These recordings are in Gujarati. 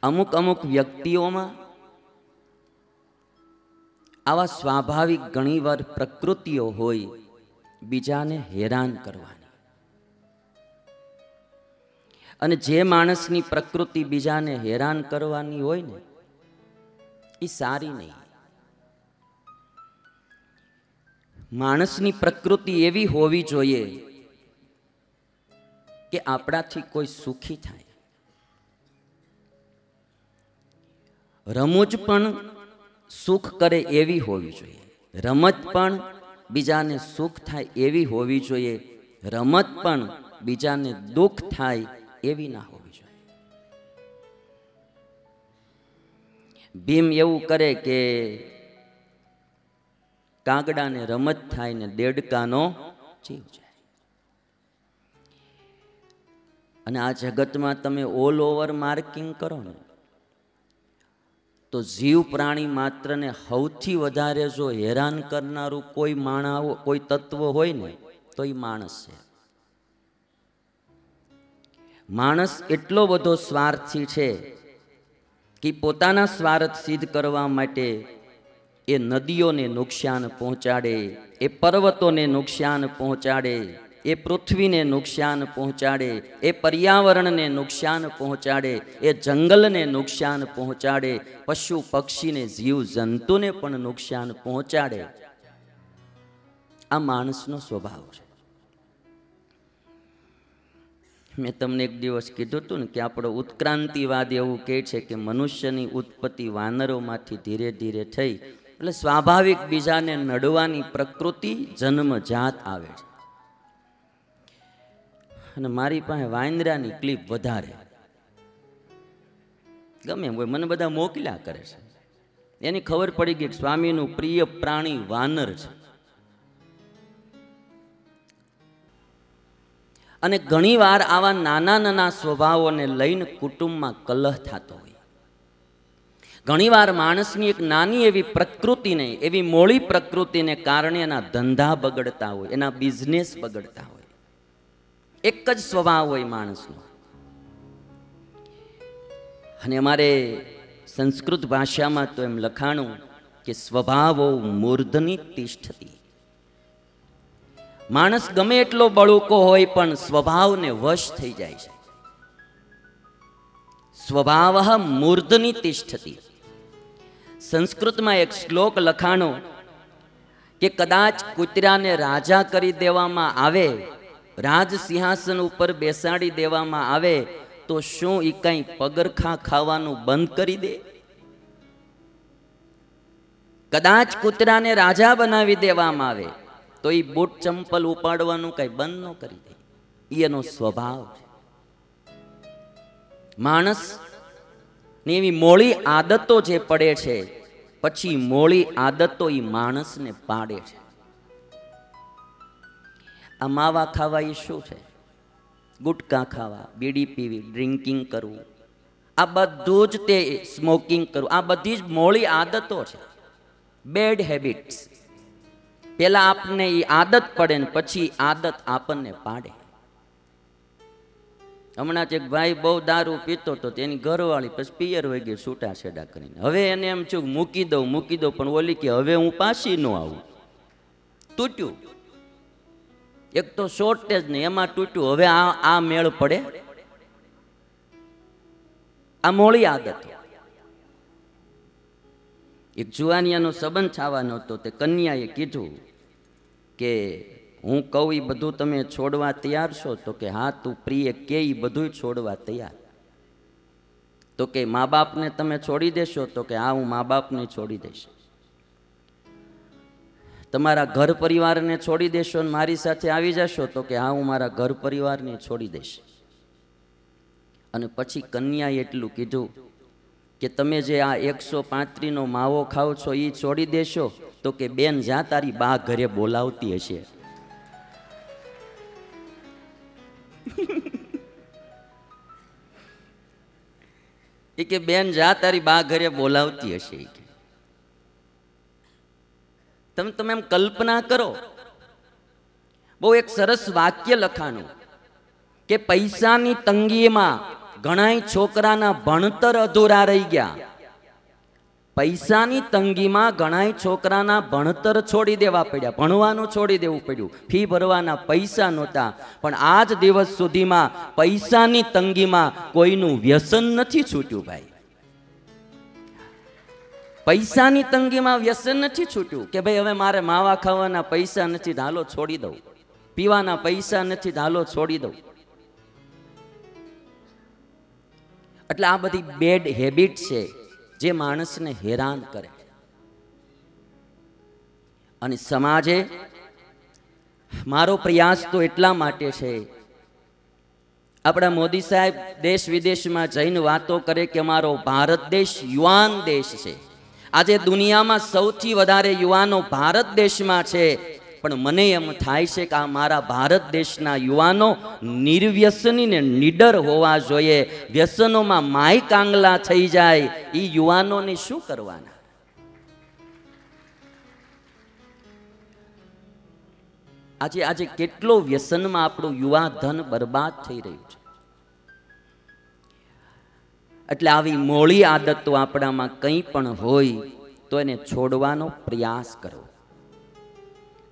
અમુક અમુક વ્યક્તિઓમાં આવા સ્વાભાવિક ઘણીવાર પ્રકૃતિઓ હોય બીજાને હેરાન કરવાની, અને જે માણસની પ્રકૃતિ બીજાને હેરાન કરવાની હોય ને એ સારી નહીં. માણસની પ્રકૃતિ એવી હોવી જોઈએ કે આપણાથી કોઈ સુખી થાય. રમૂજ પણ સુખ કરે એવી હોવી જોઈએ, રમત પણ બીજાને સુખ થાય એવી હોવી જોઈએ, રમત પણ બીજાને દુઃખ થાય એવી ના હોવી જોઈએ. ભીમ એવું કરે કે કાગડાને રમત થાય ને દેડકાનો જીવ જાય. અને આ જગતમાં તમે ઓલ ઓવર માર્કિંગ કરો ને તો જીવ પ્રાણી માત્રને સૌથી વધારે જો હેરાન કરનારું કોઈ માણસ, કોઈ તત્વ હોય ને તો એ માણસ છે. માણસ એટલો બધો સ્વાર્થી છે કે પોતાના સ્વાર્થ સિદ્ધ કરવા માટે એ નદીઓને નુકસાન પહોંચાડે, એ પર્વતોને નુકસાન પહોંચાડે, એ પૃથ્વીને નુકસાન પહોંચાડે, એ પર્યાવરણને નુકસાન પહોંચાડે, એ જંગલને નુકસાન પહોંચાડે, પશુ પક્ષીને જીવ જંતુને પણ નુકસાન પહોંચાડે. આ માણસનો સ્વભાવ છે. મેં તમને એક દિવસ કીધું હતું ને કે આપણો ઉત્ક્રાંતિવાદ એવું કહે છે કે મનુષ્યની ઉત્પત્તિ વાનરોમાંથી ધીરે ધીરે થઈ, એટલે સ્વાભાવિક બીજાને નડવાની પ્રકૃતિ જન્મજાત આવે છે. અને મારી પાસે વાંદરાની ક્લિપ વધારે ગમે હોય, મને બધા મોકલ્યા કરે છે. એની ખબર પડી ગઈ કે સ્વામીનું પ્રિય પ્રાણી વાનર છે. અને ઘણીવાર આવા નાના નાના સ્વભાવોને લઈને કુટુંબમાં કલહ થતો હોય. ઘણીવાર માણસની એક નાની એવી પ્રકૃતિને, એવી મોળી પ્રકૃતિને કારણે એના ધંધા બગડતા હોય, એના બિઝનેસ બગડતા હોય. એક જ સ્વભાવ હોય માણસનો. અને અમારે સંસ્કૃત ભાષામાં તો એમ લખાણું કે સ્વભાવો મૂર્ધની તિષ્ઠતી. માણસ ગમે એટલો બળુકો હોય પણ સ્વભાવને વશ થઈ જાય છે. સ્વભાવ મૂર્ધની તિષ્ઠતી. સંસ્કૃતમાં એક શ્લોક લખાણો કે કદાચ કૂતરાને રાજા કરી દેવામાં આવે, રાજ સિંહાસન ઉપર બેસાડી દેવામાં આવે તો શું એ કઈ પગરખા ખાવાનું બંધ કરી દે? કદાચ કૂતરાને રાજા બનાવી દેવામાં આવે તો એ બૂટ ચંપલ ઉપાડવાનું કઈ બંધ ન કરી દે. એનો સ્વભાવ છે. માણસ ની એવી મોળી આદતો જે પડે છે, પછી મોળી આદતો એ માણસને પાડે છે. આ માવા ખાવા એ શું છે? ગુટકા ખાવા, બીડી પીવી, ડ્રિંકિંગ કરવું, આ બધું જ તે સ્મોકિંગ કરવું, આ બધી જ મોળી આદતો છે, બેડ હેબિટ્સ. પેલા આપણને એ આદત પડે ને પછી આદત આપણને પાડે. હમણાં જ એક ભાઈ બહુ દારૂ પીતો તો તેની ઘરવાળી પછી પિયર વહી ગઈ છૂટા છેડા કરીને. હવે એને એમ છું મૂકી દઉં, પણ ઓલી કે હવે હું પાછી ન આવું. તૂટ્યું. એક તો શોર્ટેજ ને એમાં તૂટ્યું. હવે આ મેળ પડે? આ મોળી આદત. એક જુવાનિયાનો સંબંધ થવાનો હતો. તે કન્યાએ કીધું કે હું કહું એ બધું તમે છોડવા તૈયાર છો? તો કે હા, તું પ્રિય કે એ બધું છોડવા તૈયાર. તો કે મા બાપને તમે છોડી દેશો? તો કે હા, હું મા બાપને છોડી દઈશ. તમારા ઘર પરિવારને છોડી દેશો અને મારી સાથે આવી જશો? તો કે હા, હું મારા ઘર પરિવારને છોડી દઈશ. અને પછી કન્યાએ એટલું કીધું કે તમે જે આ 135નો માવો ખાવ છો એ છોડી દેશો? તો કે બેન, જ્યાં તારી બા ઘરે બોલાવતી હશે. એ કે બેન, જા તારી બા ઘરે બોલાવતી હશે. તમે એમ કલ્પના કરો. બહુ એક સરસ વાક્ય લખાણું કે પૈસાની તંગીમાં ઘણાય છોકરાના ભણતર અધૂરા રહી ગયા. પૈસાની તંગીમાં ઘણાય છોકરાના ભણતર છોડી દેવા પડ્યા, ભણવાનું છોડી દેવું પડ્યું. ફી ભરવાના પૈસા નહોતા. પણ આજ દિવસ સુધીમાં પૈસાની તંગીમાં કોઈનું વ્યસન નથી છૂટ્યું ભાઈ. પૈસાની તંગીમાં વ્યસન નથી છૂટ્યું કે ભાઈ હવે મારે માવા ખાવાના પૈસા નથી, હાલો છોડી દઉં. પીવાના પૈસા નથી, હાલો છોડી દઉં. એટલે આ બધી બેડ હેબિટ છે જે માણસને હેરાન કરે. અને સમાજે, મારો પ્રયાસ તો એટલા માટે છે, આપણા મોદી સાહેબ દેશ વિદેશમાં જઈને વાતો કરે કે અમારો ભારત દેશ યુવાન દેશ છે. આજે દુનિયામાં સૌથી વધારે યુવાનો ભારત દેશમાં છે. પણ મને એમ થાય છે કે આ મારા ભારત દેશના યુવાનો નિર્વ્યસની ને નિડર હોવા જોઈએ. વ્યસનોમાં માય કાંગલા થઈ જાય એ યુવાનોને શું કરવાના? આજે કેટલો વ્યસનમાં આપણું યુવા ધન બરબાદ થઈ રહ્યું છે. એટલે આવી મોળી આદતો આપણામાં કંઈ પણ હોય તો એને છોડવાનો પ્રયાસ કરો.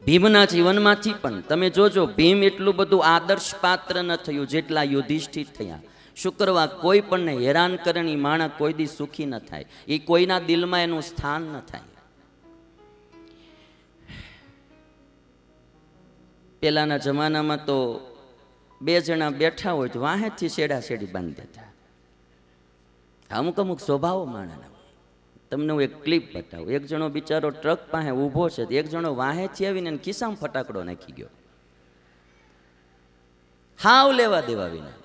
ભીમના જીવનમાંથી પણ તમે જોજો, ભીમ એટલું બધું આદર્શ પાત્ર ન થયું જેટલા યુધિષ્ઠિર થયા. શુક્રવાર કોઈ પણને હેરાન કરણી માણસ કોઈ દી સુખી ન થાય, એ કોઈના દિલમાં એનું સ્થાન ન થાય. પેલાના જમાનામાં તો બે જણા બેઠા હોય તો વાહેથી છેડા છેડી બાંધી દેતા. અમુક અમુક સ્વભાવો માણસના. તમને હું એક ક્લિપ બતાવું. એક જણો બિચારો ટ્રક પાસે ઊભો છે, એક જણો વાહેથી આવીને ખિસ્સામાં ફટાકડો નાખી ગયો, હાવ લેવા દેવા વિના.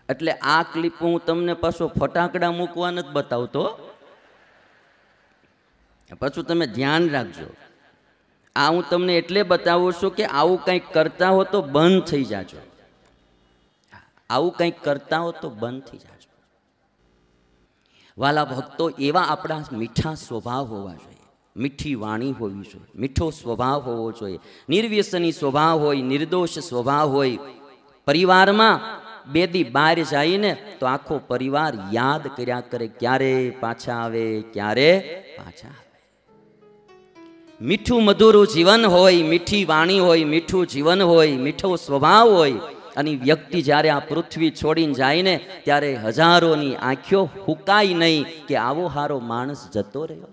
એટલે આ ક્લિપ હું તમને પાછો ફટાકડા મૂકવા નથી બતાવતો, પાછું તમે ધ્યાન રાખજો. આ હું તમને એટલે બતાવું છું કે આવું કંઈક કરતા હો તો બંધ થઈ જાજો. આવું કંઈક કરતા હો તો બંધ થઈ જાજો. વાલા ભક્તો, એવા આપણા મીઠા સ્વભાવ હોવા જોઈએ, મીઠી વાણી હોવી જોઈએ, મીઠો સ્વભાવ હોવો જોઈએ, નિર્વ્યસની સ્વભાવ હોય, નિર્દોષ સ્વભાવ હોય. પરિવારમાં બે દી બહાર જાય ને તો આખો પરિવાર યાદ કર્યા કરે, ક્યારે પાછા આવે, ક્યારે પાછા આવે. મીઠું મધુરું જીવન હોય, મીઠી વાણી હોય, મીઠું જીવન હોય, મીઠો સ્વભાવ હોય. અને વ્યક્તિ જ્યારે આ પૃથ્વી છોડીને જાય ને ત્યારે હજારોની આંખો હુકાય નહીં કે આવો હારો માણસ જતો રહ્યો.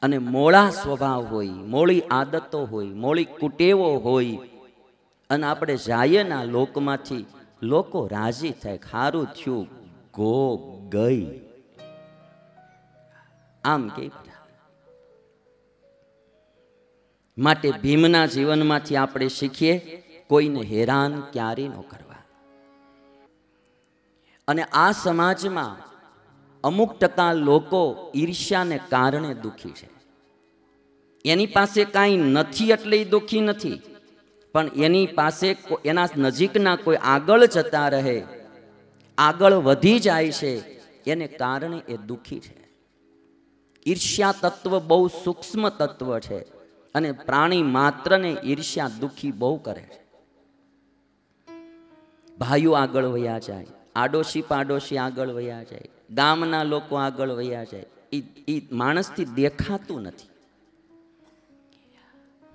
અને મોળા સ્વભાવ હોય, મોળી આદતો હોય, મોળી કુટેવો હોય, અને આપણે જાય ના લોકમાંથી લોકો રાજી થાય, ખારું થયું, ગો ગઈ, આમ કે. માટે ભીમના જીવનમાંથી આપણે શીખીએ, કોઈને હેરાન ક્યારે ન કરવા. અને આ સમાજમાં અમુક ટકા લોકો ઈર્ષ્યાને કારણે દુઃખી છે. એની પાસે કાંઈ નથી એટલે એ દુઃખી નથી, પણ એની પાસે એના નજીકના કોઈ આગળ જતા રહે, આગળ વધી જાય છે, એને કારણે એ દુઃખી છે. ઈર્ષ્યા તત્વ બહુ સૂક્ષ્મ તત્વ છે અને પ્રાણી માત્રને ઈર્ષ્યા દુઃખી બહુ કરે છે. ભાઈઓ આગળ વયા જાય, આડોશી પાડોશી આગળ વયા જાય, ગામના લોકો આગળ વયા જાય, એ માણસથી દેખાતું નથી.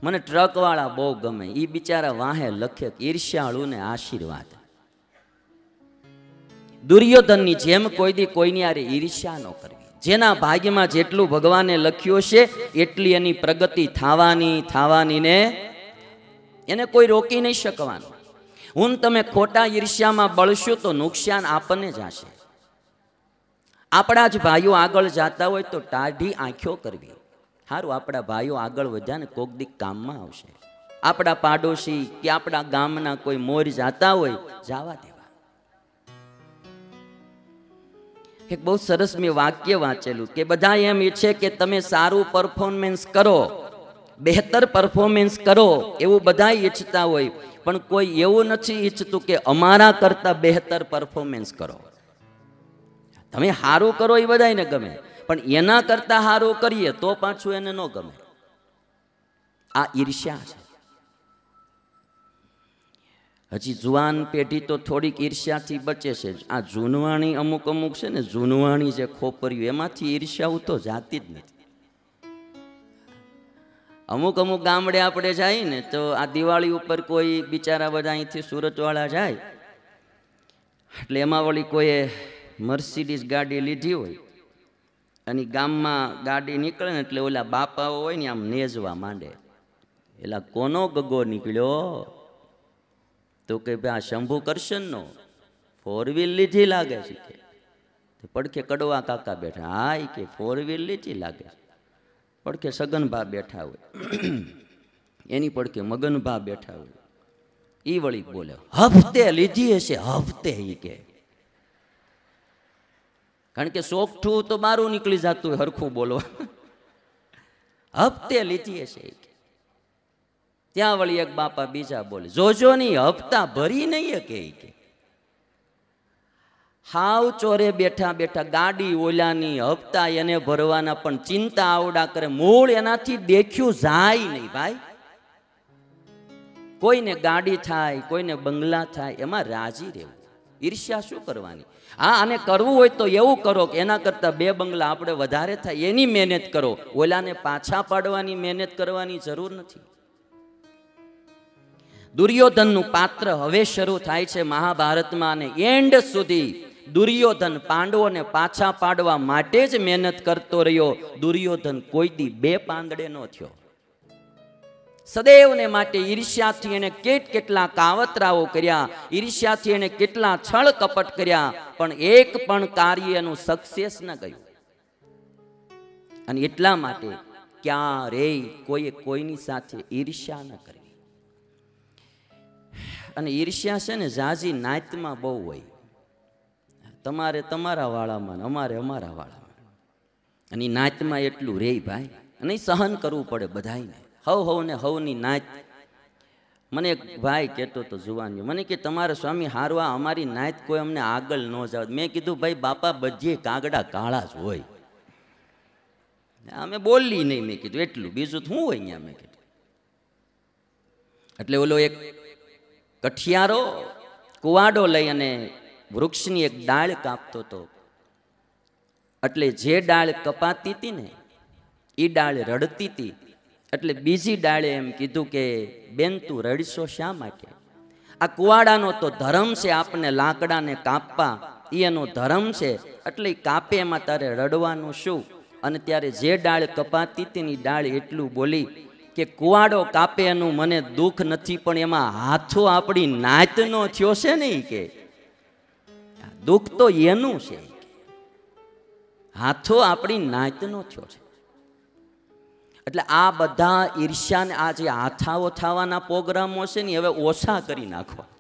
મને ટ્રકવાળા બહુ ગમે, એ બિચારા વાહે લખે ઈર્ષ્યાળુને આશીર્વાદ. દુર્યોધનની જેમ કોઈ દી કોઈની આરે ઈર્ષ્યા ન કરવી. જેના ભાગ્યમાં જેટલું ભગવાને લખ્યું છે એટલી એની પ્રગતિ થવાની ને એને કોઈ રોકી નહીં શકવાનું. હું તમે ખોટા ઈર્ષ્યામાં બળશો તો નુકસાન આપણને જ હશે. આપણા જ ભાઈઓ આગળ જતા હોય તો ટાઢી આંખો કરવી. સારું, આપણા ભાઈઓ આગળ વધ્યા ને કોક દી કામમાં આવશે. આપણા પાડોશી કે આપણા ગામના કોઈ મોર જાતા હોય, જવા દેવા. એક બહુ સરસ મેં વાક્ય વાંચેલું કે બધા એમ ઈચ્છે કે તમે સારું પરફોર્મન્સ કરો, બહેતર પરફોર્મન્સ કરો, એવું બધા ઈચ્છતા હોય, પણ કોઈ એવું નથી ઈચ્છતું કે અમારા કરતા બહેતર પરફોર્મન્સ કરો. તમે સારું કરો એ બધાને ગમે, પણ એના કરતા સારું કરીએ તો પાછું એને ન ગમે. આ ઈર્ષ્યા છે. હજી જુવાન પેઢી તો થોડીક ઈર્ષ્યાથી બચે છે. આ જૂનવાણી અમુક અમુક છે ને, જૂનવાણી જે ખોપર્યું એમાંથી ઈર્ષ્યાઓ તો જાતી જ નથી. અમુક અમુક ગામડે આપણે જાય ને તો આ દિવાળી ઉપર કોઈ બિચારા બધા અહીંથી સુરતવાળા જાય એટલે એમાં વળી કોઈએ મર્સિડીઝ ગાડી લીધી હોય અને ગામમાં ગાડી નીકળે ને એટલે ઓલા બાપાઓ હોય ને આમ નેજવા માંડે, એલા કોનો ગગો નીકળ્યો? તો કે ભાઈ આ શંભુ કરશનનો 4 વ્હીલ લીધી લાગે છે કે. પડખે કડવા કાકા બેઠા, હા કે 4 વ્હીલ લીધી લાગે છે. પડખે સગનભા બેઠા હોય, એની પડખે મગનભા બેઠા હોય, ઈ વળી બોલે હફતે લીધી હશે, હફતે. ઈ કે કારણ કે સોગઠું તો બારું નીકળી જતું હોય હરખું બોલવા, હફતે લીધી હશે. ત્યાં વળી એક બાપા બીજા બોલે જોજો ની હપ્તા ભરી નહીં કે. હાવ ચોરે બેઠા બેઠા ગાડી ઓલાની હપ્તા એને ભરવાના પણ ચિંતા આવડા કરે, મૂળ એનાથી દેખ્યું જાય નહીં ભાઈ. કોઈને ગાડી થાય, કોઈને બંગલા થાય, એમાં રાજી રહેવું, ઈર્ષ્યા શું કરવાની? હા, આને કરવું હોય તો એવું કરો કે એના કરતા 2 બંગલા આપણે વધારે થાય એની મહેનત કરો, ઓલાને પાછા પાડવાની મહેનત કરવાની જરૂર નથી. દુર્યોધનનું પાત્ર હવે શરૂ થાય છે મહાભારતમાં, અને એન્ડ સુધી દુર્યોધન પાંડવોને પાછા પાડવા માટે જ મહેનત કરતો રહ્યો. દુર્યોધન કોઈ દી 2 પાંદડે ન થયો. સદૈવને માટે ઈર્ષ્યાથી એને કેટલા કાવતરાઓ કર્યા, ઈર્ષ્યાથી એને કેટલા છળ કપટ કર્યા, પણ એક પણ કાર્યનું સક્સેસ ન ગયું. અને એટલા માટે ક્યારેય કોઈએ કોઈની સાથે ઈર્ષ્યા ન કરી. અને ઈર્ષ્યા છે ને ઝાઝી નાતમાં બહુ હોય, તમારે તમારા વાળામાં, અમારે અમારા વાળામાં, અને નાતમાં એટલું રે ભાઈ. અને સહન કરવું પડે બધાને, હવને હવની નાત. મને એક ભાઈ કહેતો હતો જુવાનીઓ, મને કે તમારે સ્વામી હારવા અમારી નાત કોઈ અમને આગળ ન જાવ. મેં કીધું ભાઈ બાપા બધે કાગડા કાળા જ હોય, અમે બોલી નહીં. મેં કીધું એટલું, બીજું શું હોય અહીંયા. મેં કીધું એટલે ઓલો એક કઠિયારો કુવાડો લઈ અને વૃક્ષની એક ડાળ કાપતો હતો. એટલે જે ડાળ કપાતી હતી ને એ ડાળ રડતી હતી. એટલે બીજી ડાળે એમ કીધું કે બેન તું રડશો શા માટે? આ કુવાડાનો તો ધર્મ છે આપણને લાકડાને કાપવા, એનો ધર્મ છે, એટલે કાપે એમાં તારે રડવાનું શું? અને ત્યારે જે ડાળ કપાતી હતી ને ડાળ એટલું બોલી કે કુવાડો કાપે એનું મને દુઃખ નથી, પણ એમાં હાથો આપણી નાતનો થયો છે ને કે દુઃખ તો એનું છે, હાથો આપણી નાતનો થયો છે. એટલે આ બધા ઈર્ષ્યાને આ જે હાથાઓ થવાના પ્રોગ્રામો છે ને હવે ઓછા કરી નાખવા.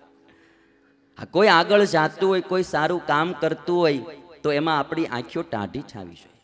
કોઈ આગળ જાતું હોય, કોઈ સારું કામ કરતું હોય તો એમાં આપણી આંખો ટાઢી થવી જોઈએ.